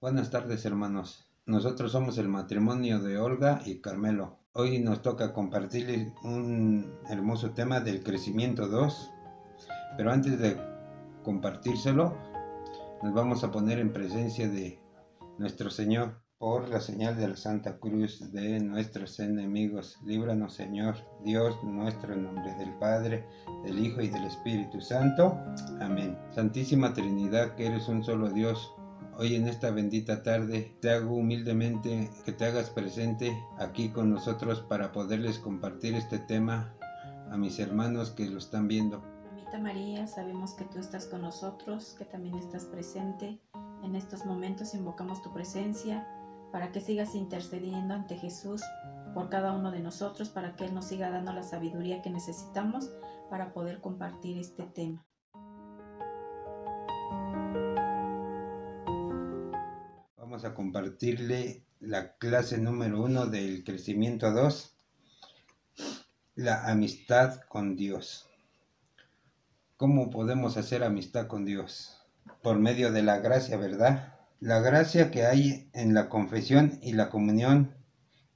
Buenas tardes, hermanos. Nosotros somos el matrimonio de Olga y Carmelo. Hoy nos toca compartirles un hermoso tema del crecimiento 2. Pero antes de compartírselo, nos vamos a poner en presencia de nuestro Señor. Por la señal de la Santa Cruz de nuestros enemigos, líbranos, Señor Dios nuestro, en nombre del Padre, del Hijo y del Espíritu Santo. Amén. Santísima Trinidad, que eres un solo Dios, hoy en esta bendita tarde te hago humildemente que te hagas presente aquí con nosotros para poderles compartir este tema a mis hermanos que lo están viendo. Mamita María, sabemos que tú estás con nosotros, que también estás presente. En estos momentos invocamos tu presencia para que sigas intercediendo ante Jesús por cada uno de nosotros, para que Él nos siga dando la sabiduría que necesitamos para poder compartir este tema. Vamos a compartirle la clase número 1 del crecimiento 2, la amistad con Dios. ¿Cómo podemos hacer amistad con Dios? Por medio de la gracia, ¿verdad? La gracia que hay en la confesión y la comunión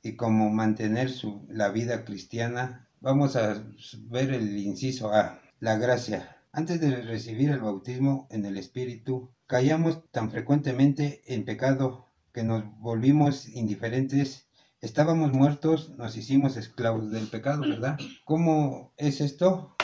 y cómo mantener la vida cristiana. Vamos a ver el inciso A, la gracia. Antes de recibir el bautismo en el Espíritu, caíamos tan frecuentemente en pecado que nos volvimos indiferentes. Estábamos muertos, nos hicimos esclavos del pecado, ¿verdad? ¿Cómo es esto?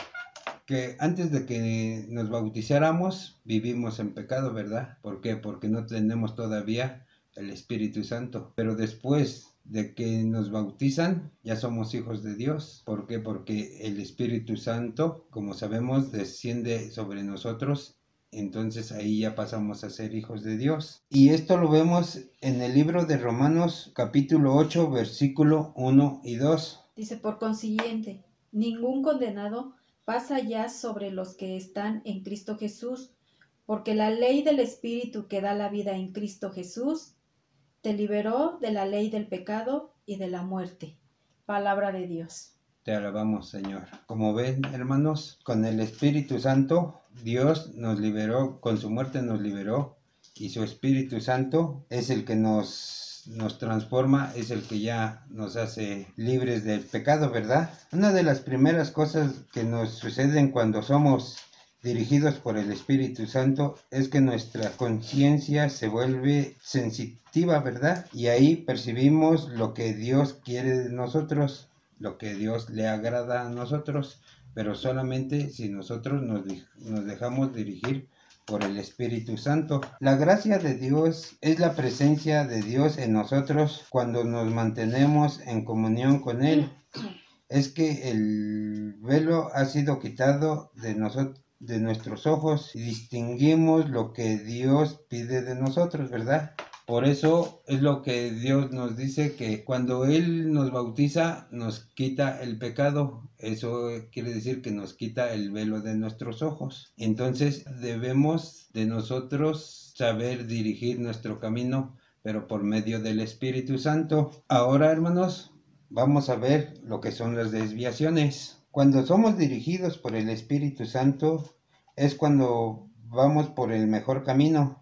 Que antes de que nos bautizáramos vivimos en pecado, ¿verdad? ¿Por qué? Porque no tenemos todavía el Espíritu Santo. Pero después de que nos bautizan, ya somos hijos de Dios. ¿Por qué? Porque el Espíritu Santo, como sabemos, desciende sobre nosotros. Entonces ahí ya pasamos a ser hijos de Dios. Y esto lo vemos en el libro de Romanos capítulo 8, versículo 1 y 2. Dice, por consiguiente, ningún condenado pasa ya sobre los que están en Cristo Jesús, porque la ley del Espíritu que da la vida en Cristo Jesús te liberó de la ley del pecado y de la muerte. Palabra de Dios. Te alabamos, Señor. Como ven, hermanos, con el Espíritu Santo, Dios nos liberó, con su muerte nos liberó, y su Espíritu Santo es el que nos transforma, es el que ya nos hace libres del pecado, ¿verdad? Una de las primeras cosas que nos suceden cuando somos dirigidos por el Espíritu Santo es que nuestra conciencia se vuelve sensitiva, ¿verdad? Y ahí percibimos lo que Dios quiere de nosotros, lo que Dios le agrada a nosotros, pero solamente si nosotros nos dejamos dirigir por el Espíritu Santo. La gracia de Dios es la presencia de Dios en nosotros cuando nos mantenemos en comunión con Él. Es que el velo ha sido quitado de nuestros ojos y distinguimos lo que Dios pide de nosotros, ¿verdad? Por eso es lo que Dios nos dice, que cuando Él nos bautiza nos quita el pecado. Eso quiere decir que nos quita el velo de nuestros ojos. Entonces debemos de nosotros saber dirigir nuestro camino, pero por medio del Espíritu Santo. Ahora, hermanos, vamos a ver lo que son las desviaciones. Cuando somos dirigidos por el Espíritu Santo es cuando vamos por el mejor camino.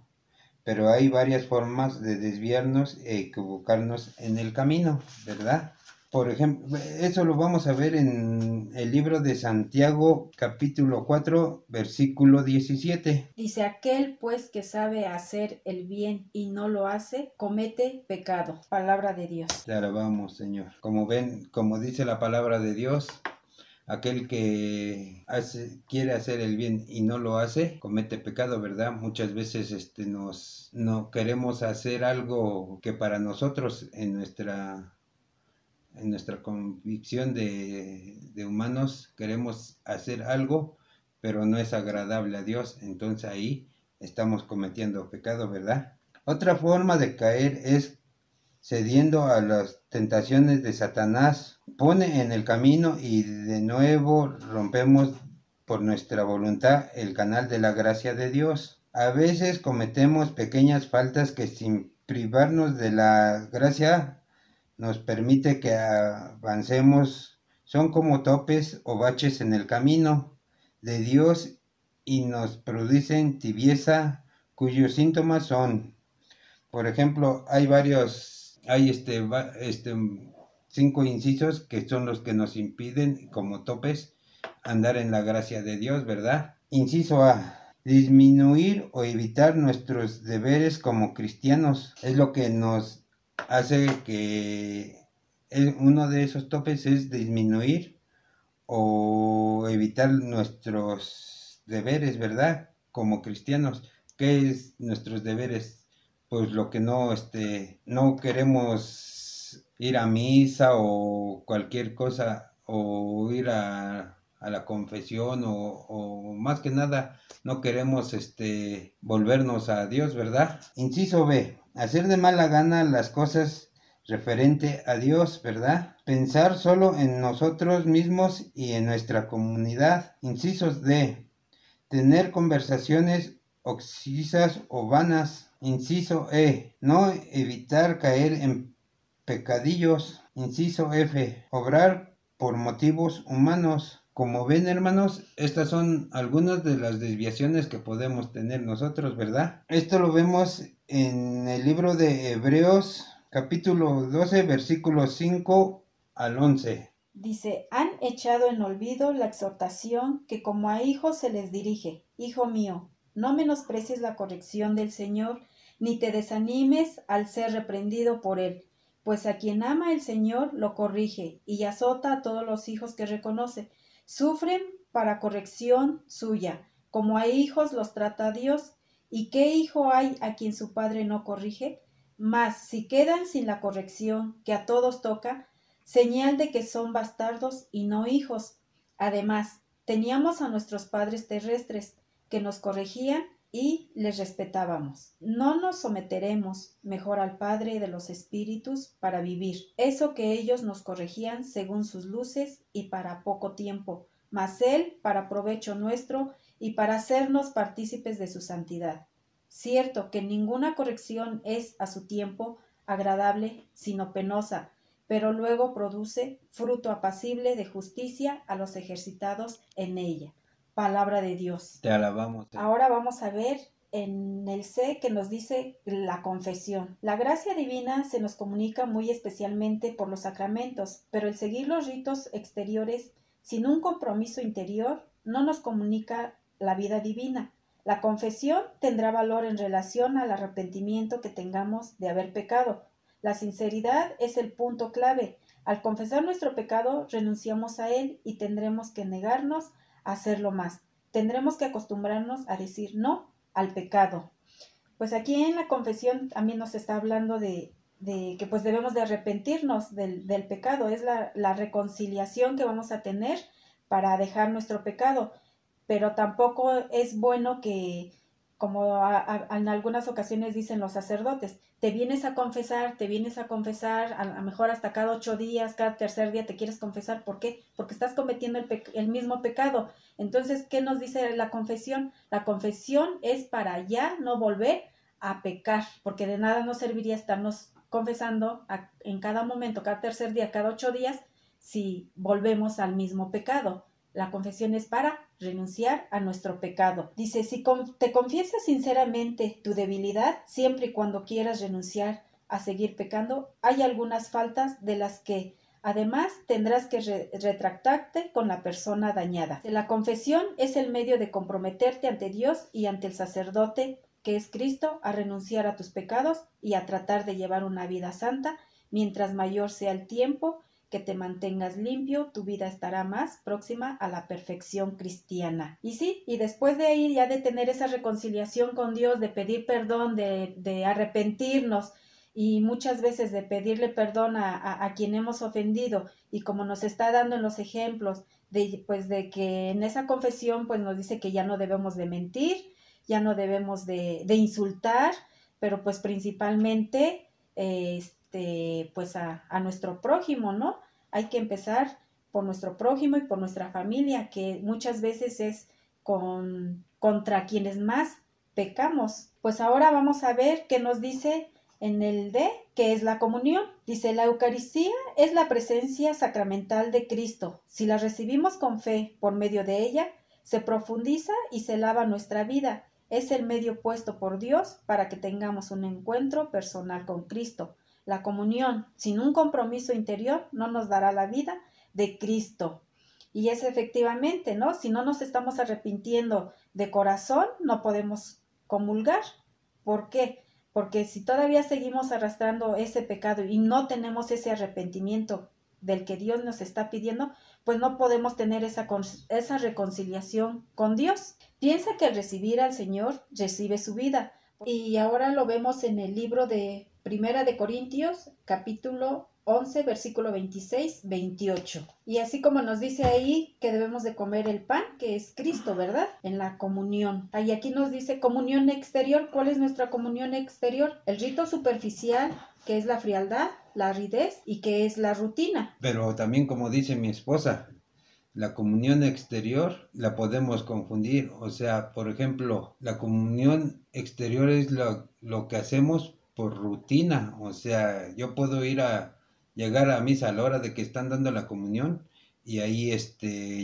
Pero hay varias formas de desviarnos e equivocarnos en el camino, ¿verdad? Por ejemplo, eso lo vamos a ver en el libro de Santiago, capítulo 4, versículo 17. Dice, aquel pues que sabe hacer el bien y no lo hace, comete pecado. Palabra de Dios. Te alabamos, Señor. Como ven, como dice la palabra de Dios, aquel que quiere hacer el bien y no lo hace, comete pecado, ¿verdad? Muchas veces no queremos hacer algo que para nosotros en nuestra convicción de humanos queremos hacer algo, pero no es agradable a Dios. Entonces ahí estamos cometiendo pecado, ¿verdad? Otra forma de caer es cediendo a las tentaciones de Satanás, pone en el camino y de nuevo rompemos por nuestra voluntad el canal de la gracia de Dios. A veces cometemos pequeñas faltas que sin privarnos de la gracia nos permite que avancemos. Son como topes o baches en el camino de Dios y nos producen tibieza, cuyos síntomas son Por ejemplo, hay 5 incisos que son los que nos impiden, como topes, andar en la gracia de Dios, ¿verdad? Inciso A. Disminuir o evitar nuestros deberes como cristianos. Es lo que nos hace que uno de esos topes es disminuir o evitar nuestros deberes, ¿verdad? Como cristianos. ¿Qué es nuestros deberes? Pues lo que no queremos ir a misa o cualquier cosa, o ir a la confesión, o más que nada no queremos volvernos a Dios, ¿verdad? Inciso B, hacer de mala gana las cosas referente a Dios, ¿verdad? Pensar solo en nosotros mismos y en nuestra comunidad. Incisos D. Tener conversaciones oxisas o vanas. Inciso E. No evitar caer en pecadillos. Inciso F. Obrar por motivos humanos. Como ven, hermanos, estas son algunas de las desviaciones que podemos tener nosotros, ¿verdad? Esto lo vemos en el libro de Hebreos, capítulo 12, versículos 5 al 11. Dice, han echado en olvido la exhortación que como a hijos se les dirige. Hijo mío, no menosprecies la corrección del Señor, ni te desanimes al ser reprendido por él, pues a quien ama el Señor lo corrige y azota a todos los hijos que reconoce. Sufren para corrección suya, como a hijos los trata Dios. ¿Y qué hijo hay a quien su padre no corrige? Mas si quedan sin la corrección que a todos toca, señal de que son bastardos y no hijos. Además, teníamos a nuestros padres terrestres que nos corregían y les respetábamos. No nos someteremos mejor al Padre de los Espíritus para vivir. Eso que ellos nos corregían según sus luces y para poco tiempo, mas Él para provecho nuestro y para hacernos partícipes de su santidad. Cierto que ninguna corrección es a su tiempo agradable, sino penosa, pero luego produce fruto apacible de justicia a los ejercitados en ella. Palabra de Dios. Te alabamos. Ahora vamos a ver en el C que nos dice la confesión. La gracia divina se nos comunica muy especialmente por los sacramentos, pero el seguir los ritos exteriores sin un compromiso interior no nos comunica la vida divina. La confesión tendrá valor en relación al arrepentimiento que tengamos de haber pecado. La sinceridad es el punto clave. Al confesar nuestro pecado, renunciamos a él y tendremos que negarnos a hacerlo más. Tendremos que acostumbrarnos a decir no al pecado. Pues aquí en la confesión también nos está hablando de que pues debemos de arrepentirnos del pecado. Es la reconciliación que vamos a tener para dejar nuestro pecado. Pero tampoco es bueno que, como en algunas ocasiones dicen los sacerdotes, te vienes a confesar, a lo mejor hasta cada 8 días, cada tercer día te quieres confesar. ¿Por qué? Porque estás cometiendo el mismo pecado. Entonces, ¿qué nos dice la confesión? La confesión es para ya no volver a pecar, porque de nada nos serviría estarnos confesando en cada momento, cada tercer día, cada 8 días, si volvemos al mismo pecado. La confesión es para renunciar a nuestro pecado. Dice, si te confiesas sinceramente tu debilidad, siempre y cuando quieras renunciar a seguir pecando, hay algunas faltas de las que además tendrás que retractarte con la persona dañada. La confesión es el medio de comprometerte ante Dios y ante el sacerdote, que es Cristo, a renunciar a tus pecados y a tratar de llevar una vida santa. Mientras mayor sea el tiempo que te mantengas limpio, tu vida estará más próxima a la perfección cristiana. Y sí, y después de ahí ya de tener esa reconciliación con Dios, de pedir perdón, de arrepentirnos y muchas veces de pedirle perdón a quien hemos ofendido, y como nos está dando en los ejemplos, de que en esa confesión pues nos dice que ya no debemos de mentir, ya no debemos de insultar, pero pues principalmente pues a nuestro prójimo, ¿no? Hay que empezar por nuestro prójimo y por nuestra familia, que muchas veces es contra quienes más pecamos. Pues ahora vamos a ver qué nos dice en el D, que es la comunión. Dice, la Eucaristía es la presencia sacramental de Cristo. Si la recibimos con fe por medio de ella, se profundiza y se lava nuestra vida. es el medio puesto por Dios para que tengamos un encuentro personal con Cristo. La comunión sin un compromiso interior no nos dará la vida de Cristo. Y es efectivamente, ¿no? Si no nos estamos arrepintiendo de corazón, no podemos comulgar. ¿Por qué? Porque si todavía seguimos arrastrando ese pecado y no tenemos ese arrepentimiento del que Dios nos está pidiendo, pues no podemos tener esa reconciliación con Dios. Piensa que al recibir al Señor, recibe su vida. Y ahora lo vemos en el libro de Primera de Corintios, capítulo 11, versículo 26-28. Y así como nos dice ahí que debemos de comer el pan, que es Cristo, ¿verdad? En la comunión. Y aquí nos dice comunión exterior. ¿Cuál es nuestra comunión exterior? El rito superficial, que es la frialdad, la aridez y que es la rutina. Pero también, como dice mi esposa, la comunión exterior la podemos confundir. O sea, por ejemplo, la comunión exterior es lo que hacemos por rutina. O sea, yo puedo llegar a misa a la hora de que están dando la comunión y ahí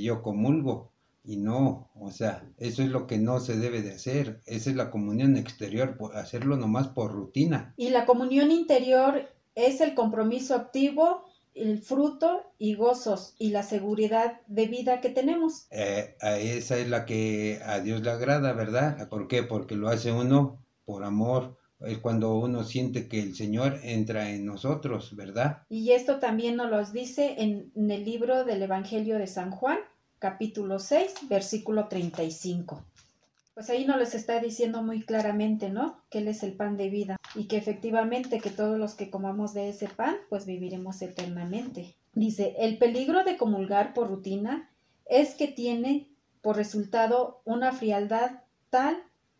yo comulgo. Y no, o sea, eso es lo que no se debe de hacer. Esa es la comunión exterior, hacerlo nomás por rutina. Y la comunión interior es el compromiso activo, el fruto y gozos y la seguridad de vida que tenemos. Esa es la que a Dios le agrada, ¿verdad? ¿Por qué? Porque lo hace uno por amor. Es cuando uno siente que el Señor entra en nosotros, ¿verdad? Y esto también nos lo dice en el libro del Evangelio de San Juan, capítulo 6, versículo 35. Pues ahí nos les está diciendo muy claramente, ¿no? Que Él es el pan de vida y que efectivamente que todos los que comamos de ese pan, pues viviremos eternamente. Dice, el peligro de comulgar por rutina es que tiene por resultado una frialdad tal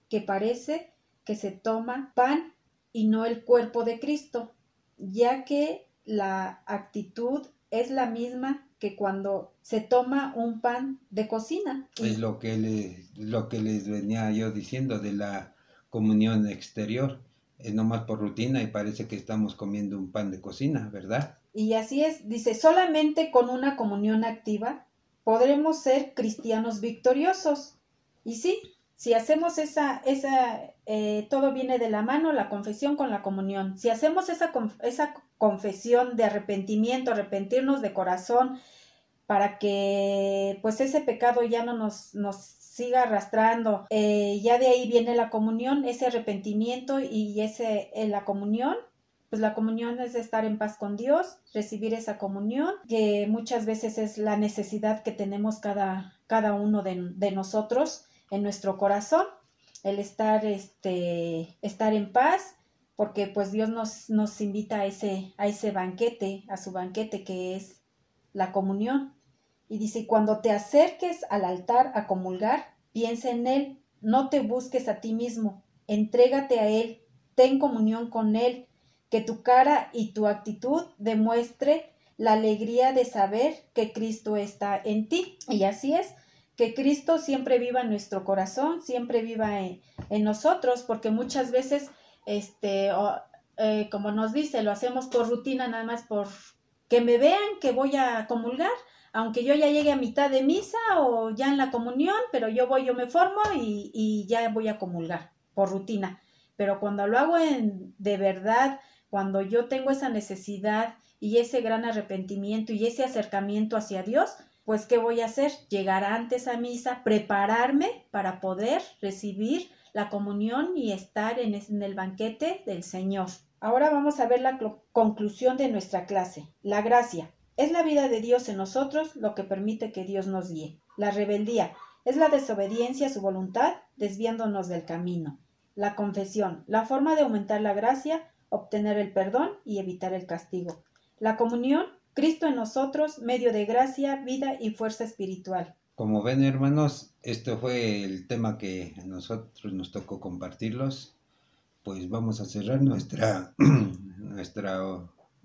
que parece que se toma pan y no el cuerpo de Cristo, ya que la actitud es la misma que cuando se toma un pan de cocina. Es lo que les venía yo diciendo de la comunión exterior. Es nomás por rutina y parece que estamos comiendo un pan de cocina, ¿verdad? Y así es, dice, solamente con una comunión activa podremos ser cristianos victoriosos. Y sí, si hacemos todo viene de la mano, la confesión con la comunión. Si hacemos esa confesión de arrepentimiento, arrepentirnos de corazón, para que pues ese pecado ya no nos siga arrastrando, ya de ahí viene la comunión, ese arrepentimiento y la comunión. Pues la comunión es estar en paz con Dios, recibir esa comunión, que muchas veces es la necesidad que tenemos cada uno de nosotros en nuestro corazón, el estar en paz, porque pues Dios nos invita a ese banquete, a su banquete que es la comunión. Y dice, cuando te acerques al altar a comulgar, piensa en Él, no te busques a ti mismo, entrégate a Él, ten comunión con Él, que tu cara y tu actitud demuestre la alegría de saber que Cristo está en ti. Y así es, que Cristo siempre viva en nuestro corazón, siempre viva en nosotros, porque muchas veces, como nos dice, lo hacemos por rutina, nada más por que me vean que voy a comulgar, aunque yo ya llegue a mitad de misa o ya en la comunión, pero yo me formo y ya voy a comulgar por rutina. Pero cuando lo hago de verdad, cuando yo tengo esa necesidad y ese gran arrepentimiento y ese acercamiento hacia Dios, pues ¿qué voy a hacer? Llegar antes a misa, prepararme para poder recibir la comunión y estar en el banquete del Señor. Ahora vamos a ver la conclusión de nuestra clase. La gracia es la vida de Dios en nosotros lo que permite que Dios nos guíe. La rebeldía es la desobediencia a su voluntad, desviándonos del camino. La confesión, la forma de aumentar la gracia, obtener el perdón y evitar el castigo. La comunión, Cristo en nosotros, medio de gracia, vida y fuerza espiritual. Como ven, hermanos, esto fue el tema que a nosotros nos tocó compartirlos. Pues vamos a cerrar nuestra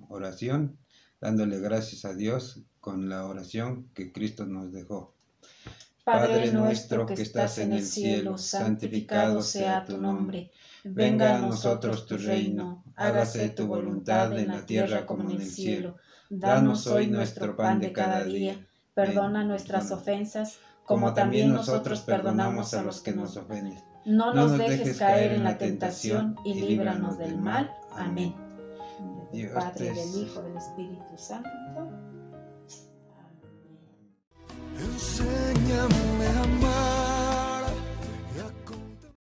oración dándole gracias a Dios con la oración que Cristo nos dejó. Padre nuestro que estás en el cielo, santificado sea tu nombre. Venga a nosotros tu reino, hágase tu voluntad en la tierra como en el cielo. Danos hoy nuestro pan de cada día. Perdona nuestras ofensas, como también nosotros perdonamos a los que nos ofenden. No nos dejes caer en la tentación y líbranos del mal. Amén. Del Padre, del Hijo, del Espíritu Santo. Amén. Enséñame